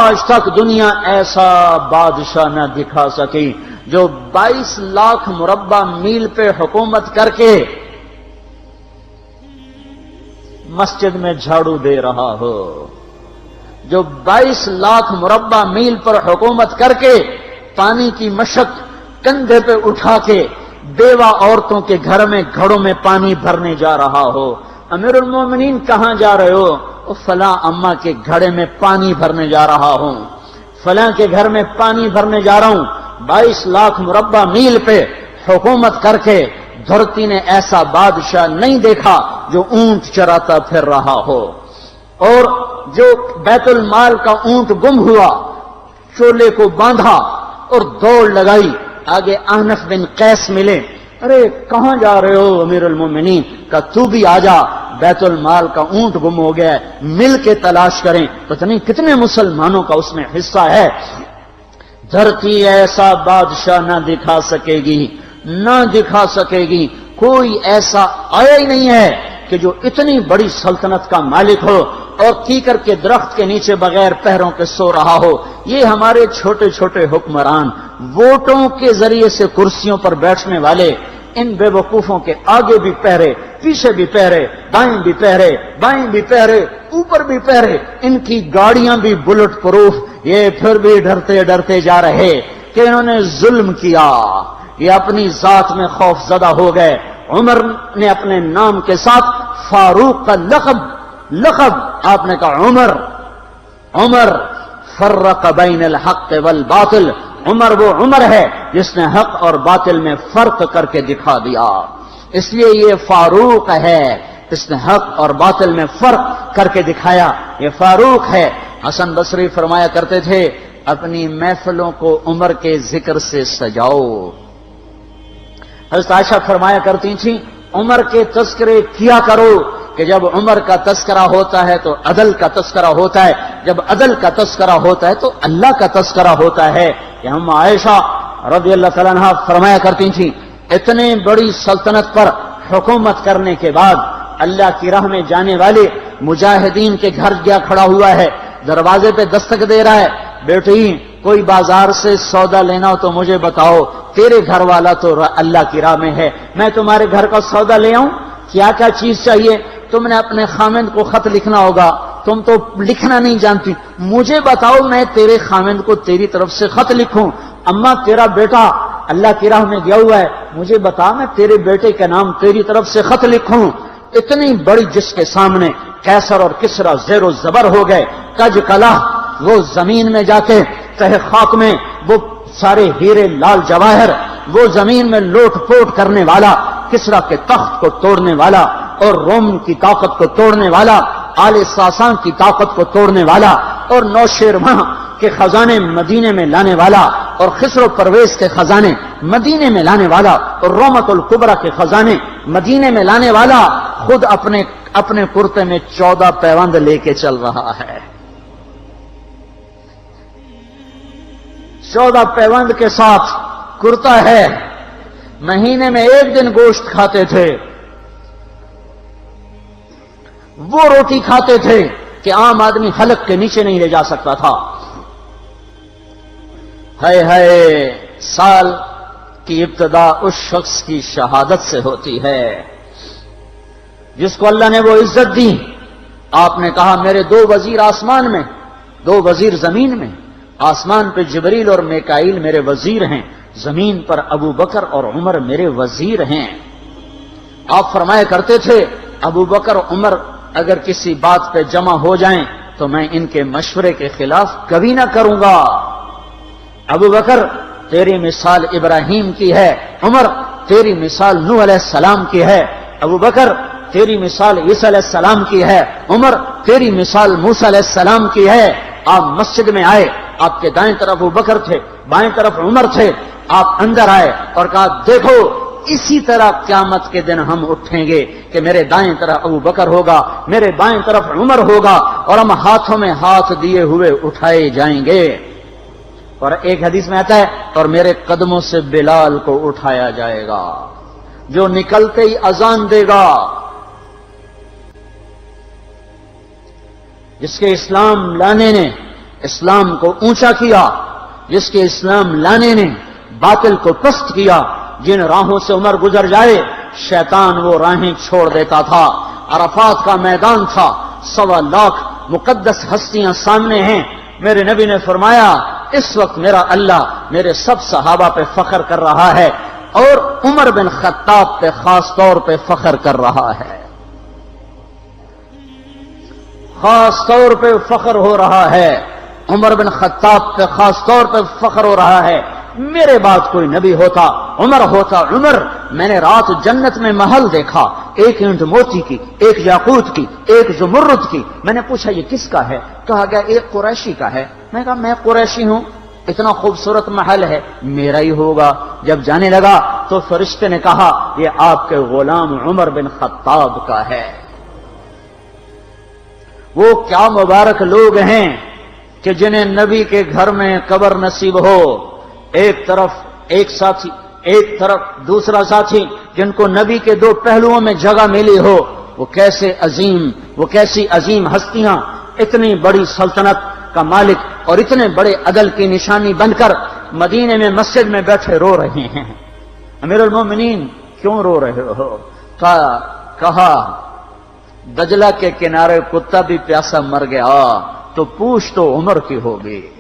آج تک دنیا ایسا بادشاہ نہ دکھا سکی جو 22 لاکھ مربع میل پہ حکومت کر کے مسجد میں جھاڑو دے رہا ہو، جو 22 لاکھ مربع میل پر حکومت کر کے پانی کی مشق کندھے پہ اٹھا کے بیوہ عورتوں کے گھر میں گھڑوں میں پانی بھرنے جا رہا ہو۔ امیر المومنین کہاں جا رہے ہو؟ فلاں اماں کے گھڑے میں پانی بھرنے جا رہا ہوں، فلاں کے گھر میں پانی بھرنے جا رہا ہوں۔ 22 لاکھ مربع میل پہ حکومت کر کے دھرتی نے ایسا بادشاہ نہیں دیکھا جو اونٹ چراتا پھر رہا ہو، اور جو بیت المال کا اونٹ گم ہوا چولے کو باندھا اور دوڑ لگائی، آگے احنف بن قیس ملے، ارے کہاں جا رہے ہو امیر المومنین؟ کہ تو بھی آجا، بیت المال کا اونٹ گم ہو گیا ہے، مل کے تلاش کریں۔ پتہ نہیں کتنے مسلمانوں کا اس میں حصہ ہے۔ دھرتی ایسا بادشاہ نہ دکھا سکے گی، نہ دکھا سکے گی، کوئی ایسا آیا ہی نہیں ہے کہ جو اتنی بڑی سلطنت کا مالک ہو اور کیکر کے درخت کے نیچے بغیر پیروں کے سو رہا ہو۔ یہ ہمارے چھوٹے چھوٹے حکمران، ووٹوں کے ذریعے سے کرسیوں پر بیٹھنے والے، ان بے وقوفوں کے آگے بھی پہرے، پیچھے بھی پہرے، دائیں بھی پہرے، بائیں بھی پہرے، اوپر بھی پہرے، ان کی گاڑیاں بھی بلٹ پروف، یہ پھر بھی ڈرتے ڈرتے جا رہے کہ انہوں نے ظلم کیا، یہ اپنی ذات میں خوف زدہ ہو گئے۔ عمر نے اپنے نام کے ساتھ فاروق کا لقب آپ نے کہا عمر فرق بین الحق والباطل، عمر وہ عمر ہے جس نے حق اور باطل میں فرق کر کے دکھا دیا، اس لیے یہ فاروق ہے، اس نے حق اور باطل میں فرق کر کے دکھایا، یہ فاروق ہے۔ حسن بصری فرمایا کرتے تھے اپنی محفلوں کو عمر کے ذکر سے سجاؤ۔ حضرت عائشہ فرمایا کرتی تھیں عمر کے تذکرے کیا کرو، کہ جب عمر کا تذکرہ ہوتا ہے تو عدل کا تذکرہ ہوتا ہے، جب عدل کا تذکرہ ہوتا ہے تو اللہ کا تذکرہ ہوتا ہے۔ کہ ہم عائشہ رضی اللہ تعالیٰ عنہا فرمایا کرتی تھیں اتنے بڑی سلطنت پر حکومت کرنے کے بعد اللہ کی راہ میں جانے والے مجاہدین کے گھر گیا کھڑا ہوا ہے، دروازے پہ دستک دے رہا ہے، بیٹی کوئی بازار سے سودا لینا ہو تو مجھے بتاؤ، تیرے گھر والا تو اللہ کی راہ میں ہے، میں تمہارے گھر کا سودا لے آؤں، کیا کیا چیز چاہیے؟ تم نے اپنے خامند کو خط لکھنا ہوگا، تم تو لکھنا نہیں جانتی، مجھے بتاؤ میں تیرے خامند کو تیری طرف سے خط لکھوں۔ اما تیرا بیٹا اللہ کی راہ میں گیا ہوا ہے، مجھے بتا میں تیرے بیٹے کے نام تیری طرف سے خط لکھوں۔ اتنی بڑی جس کے سامنے قیصر اور کسرا زیر و زبر ہو گئے، کج کلا، وہ زمین میں جا کے تہ خاک میں وہ سارے ہیرے لال جواہر، وہ زمین میں لوٹ پوٹ کرنے والا، کسرا کے تخت کو توڑنے والا اور روم کی طاقت کو توڑنے والا، آل ساسان کی طاقت کو توڑنے والا اور نوشیروان کے خزانے مدینے میں لانے والا اور خسرو پرویز کے خزانے مدینے میں لانے والا اور رومت الکبرا کے خزانے مدینے میں لانے والا خود اپنے کرتے میں 14 پیوند لے کے چل رہا ہے۔ 14 پیوند کے ساتھ کرتا ہے، مہینے میں 1 دن گوشت کھاتے تھے، وہ روٹی کھاتے تھے کہ عام آدمی حلق کے نیچے نہیں لے جا سکتا تھا۔ ہے سال کی ابتدا اس شخص کی شہادت سے ہوتی ہے جس کو اللہ نے وہ عزت دی۔ آپ نے کہا میرے 2 وزیر آسمان میں، 2 وزیر زمین میں، آسمان پہ جبریل اور میکائیل میرے وزیر ہیں، زمین پر ابو بکر اور عمر میرے وزیر ہیں۔ آپ فرمایا کرتے تھے ابو بکر عمر اگر کسی بات پہ جمع ہو جائیں تو میں ان کے مشورے کے خلاف کبھی نہ کروں گا۔ ابو بکر تیری مثال ابراہیم کی ہے، عمر تیری مثال نوح علیہ السلام کی ہے، ابو بکر تیری مثال عیسیٰ علیہ السلام کی ہے، عمر تیری مثال موسیٰ علیہ السلام کی ہے۔ آپ مسجد میں آئے، آپ کے دائیں طرف ابو بکر تھے، بائیں طرف عمر تھے، آپ اندر آئے اور کہا دیکھو اسی طرح قیامت کے دن ہم اٹھیں گے کہ میرے دائیں طرف ابو بکر ہوگا، میرے بائیں طرف عمر ہوگا اور ہم ہاتھوں میں ہاتھ دیے ہوئے اٹھائے جائیں گے۔ اور ایک حدیث میں آتا ہے اور میرے قدموں سے بلال کو اٹھایا جائے گا جو نکلتے ہی اذان دے گا۔ جس کے اسلام لانے نے اسلام کو اونچا کیا، جس کے اسلام لانے نے باطل کو پست کیا، جن راہوں سے عمر گزر جائے شیطان وہ راہیں چھوڑ دیتا تھا۔ عرفات کا میدان تھا، 1.25 لاکھ مقدس ہستیاں سامنے ہیں۔ میرے نبی نے فرمایا اس وقت میرا اللہ میرے سب صحابہ پہ فخر کر رہا ہے اور عمر بن خطاب پہ خاص طور پہ فخر کر رہا ہے، خاص طور پہ فخر ہو رہا ہے، عمر بن خطاب پہ خاص طور پہ فخر ہو رہا ہے۔ میرے بعد کوئی نبی ہوتا عمر ہوتا۔ عمر، میں نے رات جنت میں محل دیکھا، ایک اینٹ موتی کی، ایک یاقوت کی، ایک زمرد کی۔ میں نے پوچھا یہ کس کا ہے؟ کہا گیا ایک قریشی کا ہے۔ میں نے کہا میں قریشی ہوں، اتنا خوبصورت محل ہے، میرا ہی ہوگا۔ جب جانے لگا تو فرشتے نے کہا یہ آپ کے غلام عمر بن خطاب کا ہے۔ وہ کیا مبارک لوگ ہیں کہ جنہیں نبی کے گھر میں قبر نصیب ہو، ایک طرف ایک ساتھی، ایک طرف دوسرا ساتھی، جن کو نبی کے دو پہلوؤں میں جگہ ملی ہو۔ وہ کیسی عظیم ہستیاں، اتنی بڑی سلطنت کا مالک اور اتنے بڑے عدل کی نشانی بن کر مدینے میں مسجد میں بیٹھے رو رہے ہیں۔ امیر المومنین کیوں رو رہے ہو؟ کہا دجلہ کے کنارے کتا بھی پیاسا مر گیا تو پوچھ تو عمر کی ہوگی،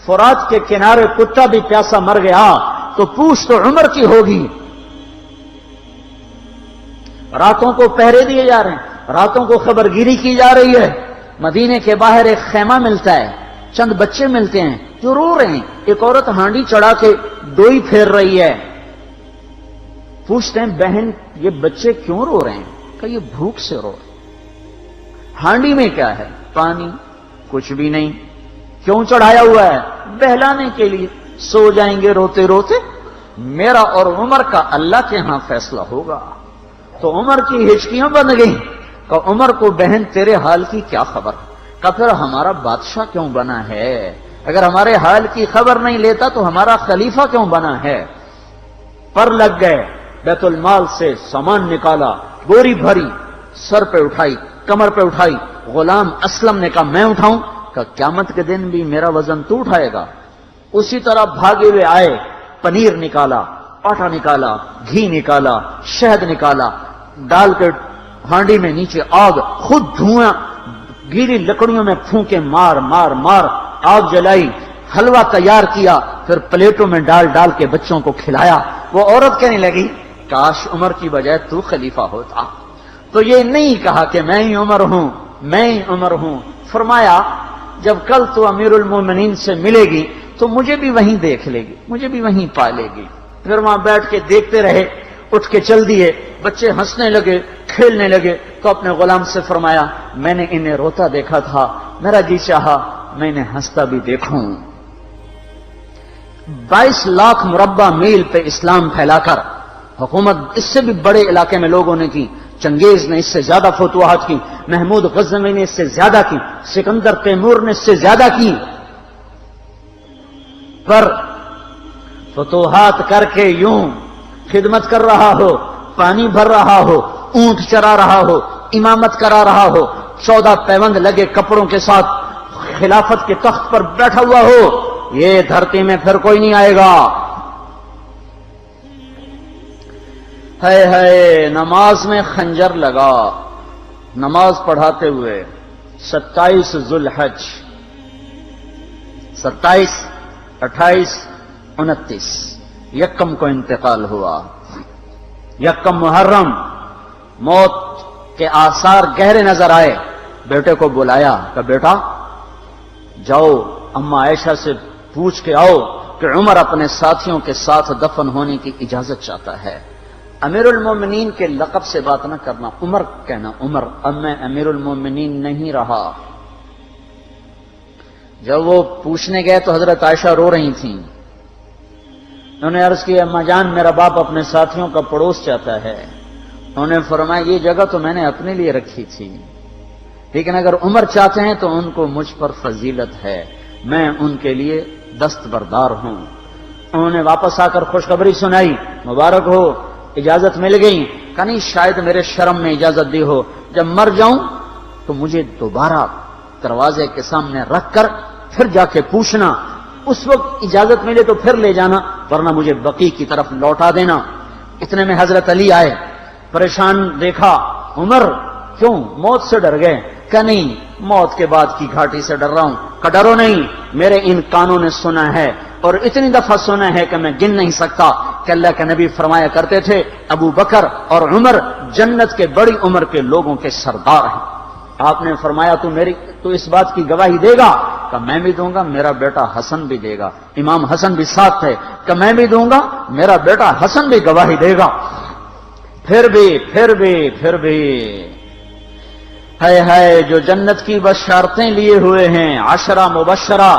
فرات کے کنارے کتا بھی پیاسا مر گیا تو پوچھ تو عمر کی ہوگی۔ راتوں کو پہرے دیے جا رہے ہیں، راتوں کو خبرگیری کی جا رہی ہے۔ مدینے کے باہر ایک خیمہ ملتا ہے، چند بچے ملتے ہیں جو رو رہے ہیں۔ ایک عورت ہانڈی چڑھا کے ڈوئی پھیر رہی ہے۔ پوچھتے ہیں بہن یہ بچے کیوں رو رہے ہیں؟ کہ یہ بھوک سے رو رہے ہیں۔ ہانڈی میں کیا ہے؟ پانی، کچھ بھی نہیں۔ کیوں چڑھایا ہوا ہے؟ بہلانے کے لیے، سو جائیں گے روتے روتے، میرا اور عمر کا اللہ کے ہاں فیصلہ ہوگا۔ تو عمر کی ہچکیاں بن گئیں کہ عمر کو بہن تیرے حال کی کیا خبر؟ کہ پھر ہمارا بادشاہ کیوں بنا ہے؟ اگر ہمارے حال کی خبر نہیں لیتا تو ہمارا خلیفہ کیوں بنا ہے؟ پر لگ گئے، بیت المال سے سامان نکالا، بوری بھری، سر پہ اٹھائی، کمر پہ اٹھائی۔ غلام اسلم نے کہا میں اٹھاؤں؟ کہ قیامت کے دن بھی میرا وزن تو اٹھائے گا۔ اسی طرح بھاگے ہوئے آئے، پنیر نکالا، آٹا نکالا، گھی نکالا، شہد نکالا، ڈال کے ہانڈی میں نیچے آگ، خود دھواں گیلی لکڑیوں میں پھونکے مار مار مار آگ جلائی، حلوہ تیار کیا، پھر پلیٹوں میں ڈال ڈال کے بچوں کو کھلایا۔ وہ عورت کہنے لگی کاش عمر کی بجائے تو خلیفہ ہوتا۔ تو یہ نہیں کہا کہ میں ہی عمر ہوں، میں ہی عمر ہوں۔ فرمایا جب کل تو امیر المومنین سے ملے گی تو مجھے بھی وہیں دیکھ لے گی، مجھے بھی وہیں پا لے گی۔ پھر وہاں بیٹھ کے دیکھتے رہے، اٹھ کے چل دیے۔ بچے ہنسنے لگے، کھیلنے لگے تو اپنے غلام سے فرمایا میں نے انہیں روتا دیکھا تھا، میرا جی چاہا میں انہیں ہنستا بھی دیکھوں۔ 22 لاکھ مربع میل پہ اسلام پھیلا کر حکومت اس سے بھی بڑے علاقے میں لوگوں نے کی۔ چنگیز نے اس سے زیادہ فتوحات کی، محمود غزنوی نے اس سے زیادہ کی، سکندر تیمور نے اس سے زیادہ کی۔ پر فتوحات کر کے یوں خدمت کر رہا ہو، پانی بھر رہا ہو، اونٹ چرا رہا ہو، امامت کرا رہا ہو، 14 پیوند لگے کپڑوں کے ساتھ خلافت کے تخت پر بیٹھا ہوا ہو، یہ دھرتی میں پھر کوئی نہیں آئے گا۔ ہے نماز میں خنجر لگا، نماز پڑھاتے ہوئے 27 ذوالحج، 27، 28، 29 یکم کو انتقال ہوا۔ یکم محرم موت کے آثار گہرے نظر آئے۔ بیٹے کو بلایا کہ بیٹا جاؤ اما عائشہ سے پوچھ کے آؤ کہ عمر اپنے ساتھیوں کے ساتھ دفن ہونے کی اجازت چاہتا ہے۔ امیر المومنین کے لقب سے بات نہ کرنا، عمر کہنا، عمر، اب میں امیر المومنین نہیں رہا۔ جب وہ پوچھنے گئے تو حضرت عائشہ رو رہی تھیں۔ انہوں نے عرض کی اما جان میرا باپ اپنے ساتھیوں کا پڑوس چاہتا ہے۔ انہوں نے فرمایا یہ جگہ تو میں نے اپنے لیے رکھی تھی، لیکن اگر عمر چاہتے ہیں تو ان کو مجھ پر فضیلت ہے، میں ان کے لیے دستبردار ہوں۔ انہوں نے واپس آ کر خوشخبری سنائی، مبارک ہو اجازت مل گئی۔ کہ نہیں شاید میرے شرم میں اجازت دی ہو، جب مر جاؤں تو مجھے دوبارہ دروازے کے سامنے رکھ کر پھر جا کے پوچھنا، اس وقت اجازت ملے تو پھر لے جانا، ورنہ مجھے بقیع کی طرف لوٹا دینا۔ اتنے میں حضرت علی آئے، پریشان دیکھا، عمر کیوں موت سے ڈر گئے؟ کہ نہیں، موت کے بعد کی گھاٹی سے ڈر رہا ہوں۔ کہ ڈرو نہیں، میرے ان کانوں نے سنا ہے اور اتنی دفعہ سنا ہے کہ میں گن نہیں سکتا کہ اللہ کے نبی فرمایا کرتے تھے ابو بکر اور عمر جنت کے بڑی عمر کے لوگوں کے سردار ہیں۔ آپ نے فرمایا تو اس بات کی گواہی دے گا؟ کہ میں بھی دوں گا، میرا بیٹا حسن بھی دے گا۔ امام حسن بھی ساتھ تھے۔ کہ میں بھی دوں گا، میرا بیٹا حسن بھی گواہی دے گا۔ پھر بھی ہے جو جنت کی بشارتیں لیے ہوئے ہیں، 10 مبشرہ،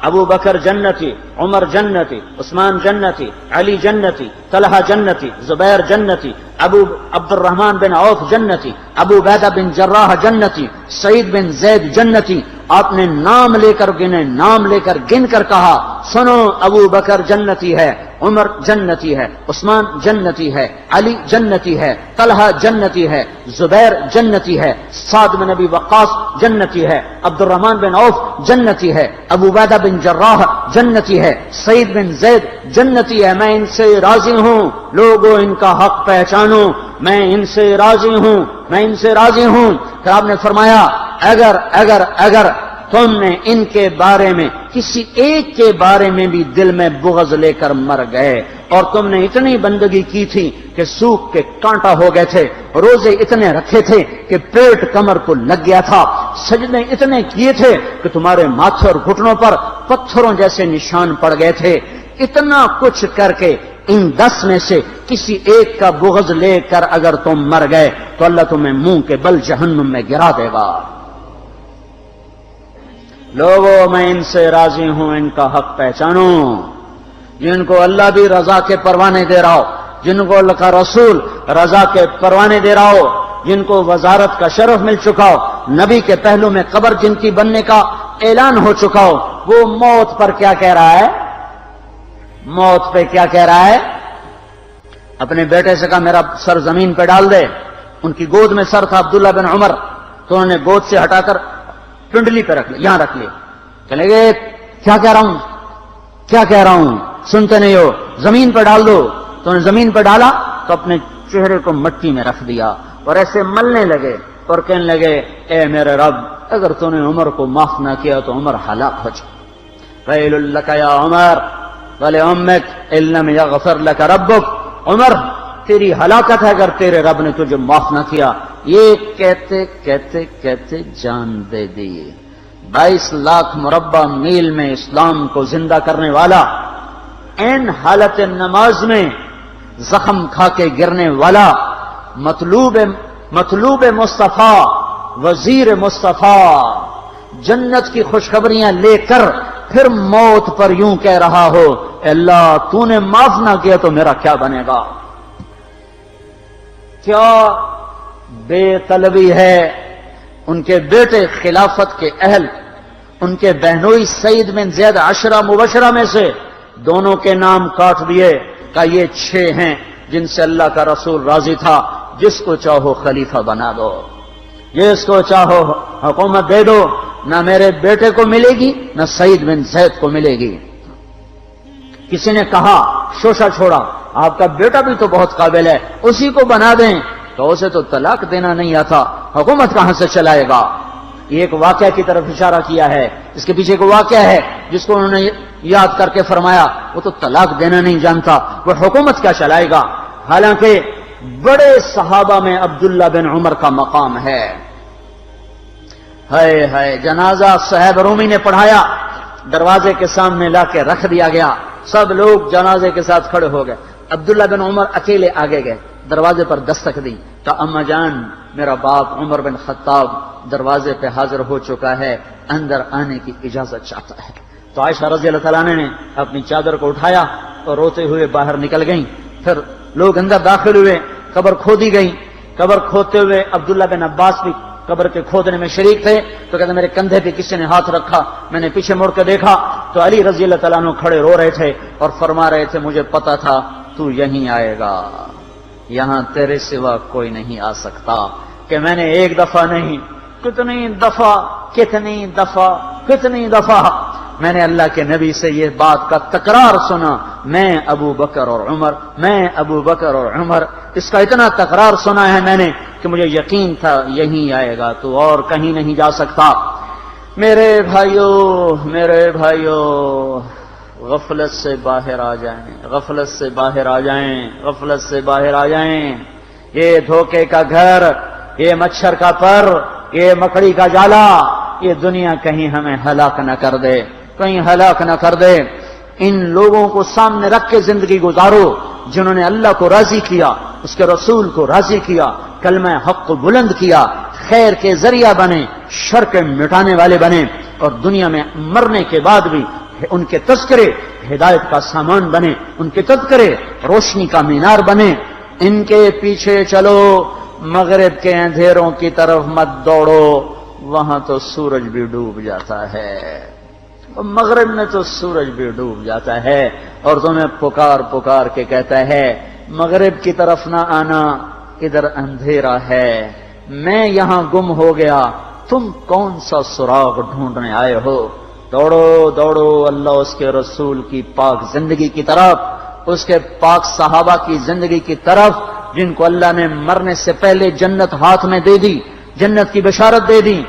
ابو بکر جنتی، عمر جنتی، عثمان جنتی، علی جنتی، طلحہ جنتی، زبیر جنتی، ابو عبد الرحمن بن عوف جنتی، ابو عبیدہ بن جراح جنتی، سعید بن زید جنتی۔ آپ نے نام لے کر گنے، نام لے کر گن کر کہا، سنو ابو بکر جنتی ہے، عمر جنتی ہے، عثمان جنتی ہے، علی جنتی ہے، طلحہ جنتی ہے، زبیر جنتی ہے، سعد بن ابی وقاص جنتی ہے، عبد الرحمن بن عوف جنتی ہے، ابو عبیدہ بن جراح جنتی ہے، سعید بن زید جنتی ہے۔ میں ان سے راضی ہوں، لوگوں ان کا حق پہچانو، میں ان سے راضی ہوں، میں ان سے راضی ہوں۔ پھر آپ نے فرمایا اگر تم نے ان کے بارے میں کسی ایک کے بارے میں بھی دل میں بغض لے کر مر گئے، اور تم نے اتنی بندگی کی تھی کہ سوکھ کے کانٹا ہو گئے تھے، روزے اتنے رکھے تھے کہ پیٹ کمر کو لگ گیا تھا، سجدے اتنے کیے تھے کہ تمہارے ماتھے اور گھٹنوں پر پتھروں جیسے نشان پڑ گئے تھے، اتنا کچھ کر کے ان 10 میں سے کسی ایک کا بغض لے کر اگر تم مر گئے تو اللہ تمہیں منہ کے بل جہنم میں گرا دے گا۔ لوگوں میں ان سے راضی ہوں، ان کا حق پہچانو، جن کو اللہ بھی رضا کے پروانے دے رہا ہو، جن کو اللہ کا رسول رضا کے پروانے دے رہا ہو، جن کو وزارت کا شرف مل چکا ہو، نبی کے پہلو میں قبر جن کی بننے کا اعلان ہو چکا ہو، وہ موت پر کیا کہہ رہا ہے؟ موت پہ کیا کہہ رہا ہے؟ اپنے بیٹے سے کہا میرا سر زمین پہ ڈال دے۔ ان کی گود میں سر تھا عبداللہ بن عمر، تو انہوں نے گود سے ہٹا کر پنڈلی پہ رکھ لیا، یہاں رکھ لیا۔ کہنے لگے کیا کہہ رہا ہوں سنتے نہیں ہو، زمین پہ ڈال دو۔ تو انہوں نے زمین پہ ڈالا تو اپنے چہرے کو مٹی میں رکھ دیا اور ایسے ملنے لگے اور کہنے لگے اے میرے رب، اگر تو نے عمر کو معاف نہ کیا تو عمر ہلاک ہو جائے۔ ویل لک یا عمر ولعمک ان لم یغفر لک ربک، عمر تیری ہلاکت ہے اگر تیرے رب نے تجھے معاف نہ کیا۔ یہ کہتے کہتے کہتے جان دے دی۔ 22 لاکھ مربع میل میں اسلام کو زندہ کرنے والا، این حالت نماز میں زخم کھا کے گرنے والا، مطلوب مصطفیٰ، وزیر مصطفیٰ، جنت کی خوشخبریاں لے کر پھر موت پر یوں کہہ رہا ہو اللہ تو نے معاف نہ کیا تو میرا کیا بنے گا؟ کیا بے طلبی ہے۔ ان کے بیٹے خلافت کے اہل، ان کے بہنوئی سعید بن زید 10 مبشرہ میں سے دونوں کے نام کاٹ دیے کہ یہ 6 ہیں جن سے اللہ کا رسول راضی تھا، جس کو چاہو خلیفہ بنا دو، جس کو چاہو حکومت دے دو، نہ میرے بیٹے کو ملے گی نہ سعید بن زید کو ملے گی۔ کسی نے کہا شوشہ چھوڑا، آپ کا بیٹا بھی تو بہت قابل ہے، اسی کو بنا دیں۔ تو اسے تو طلاق دینا نہیں آتا، حکومت کہاں سے چلائے گا؟ یہ ایک واقعہ کی طرف اشارہ کیا ہے، اس کے پیچھے ایک واقعہ ہے جس کو انہوں نے یاد کر کے فرمایا وہ تو طلاق دینا نہیں جانتا، وہ حکومت کیا چلائے گا؟ حالانکہ بڑے صحابہ میں عبداللہ بن عمر کا مقام ہے۔ ہے جنازہ صہیب رومی نے پڑھایا، دروازے کے سامنے لا کے رکھ دیا گیا، سب لوگ جنازے کے ساتھ کھڑے ہو گئے، عبداللہ بن عمر اکیلے آگے گئے، دروازے پر دستک دی کہ اما جان میرا باپ عمر بن خطاب دروازے پہ حاضر ہو چکا ہے، اندر آنے کی اجازت چاہتا ہے۔ تو عائشہ رضی اللہ تعالیٰ نے اپنی چادر کو اٹھایا اور روتے ہوئے باہر نکل گئیں۔ پھر لوگ اندر داخل ہوئے، قبر کھودی گئی، قبر کھودتے ہوئے عبداللہ بن عباس بھی قبر کے کھودنے میں شریک تھے۔ تو کہتے میرے کندھے پہ کسی نے ہاتھ رکھا، میں نے پیچھے مڑ کے دیکھا تو علی رضی اللہ تعالیٰ عنہ کھڑے رو رہے تھے اور فرما رہے تھے مجھے پتا تھا تو یہیں آئے گا، یہاں تیرے سوا کوئی نہیں آ سکتا۔ کہ میں نے ایک دفعہ نہیں کتنی دفعہ میں نے اللہ کے نبی سے یہ بات کا تکرار سنا، میں ابو بکر اور عمر، اس کا اتنا تکرار سنا ہے میں نے کہ مجھے یقین تھا یہیں آئے گا، تو اور کہیں نہیں جا سکتا۔ میرے بھائیو غفلت سے باہر آ جائیں، یہ دھوکے کا گھر، یہ مچھر کا پر، یہ مکڑی کا جالا، یہ دنیا کہیں ہمیں ہلاک نہ کر دے۔ ان لوگوں کو سامنے رکھ کے زندگی گزارو جنہوں نے اللہ کو راضی کیا، اس کے رسول کو راضی کیا، کلمہ حق کو بلند کیا، خیر کے ذریعہ بنے، شر کے مٹانے والے بنے، اور دنیا میں مرنے کے بعد بھی ان کے تذکرے ہدایت کا سامان بنے، ان کے تذکرے روشنی کا مینار بنے۔ ان کے پیچھے چلو، مغرب کے اندھیروں کی طرف مت دوڑو، وہاں تو سورج بھی ڈوب جاتا ہے، مغرب میں تو سورج بھی ڈوب جاتا ہے، اور تمہیں پکار کے کہتا ہے مغرب کی طرف نہ آنا، ادھر اندھیرا ہے، میں یہاں گم ہو گیا، تم کون سا سراغ ڈھونڈنے آئے ہو؟ دوڑو اللہ اس کے رسول کی پاک زندگی کی طرف، اس کے پاک صحابہ کی زندگی کی طرف، جن کو اللہ نے مرنے سے پہلے جنت ہاتھ میں دے دی، جنت کی بشارت دے دی۔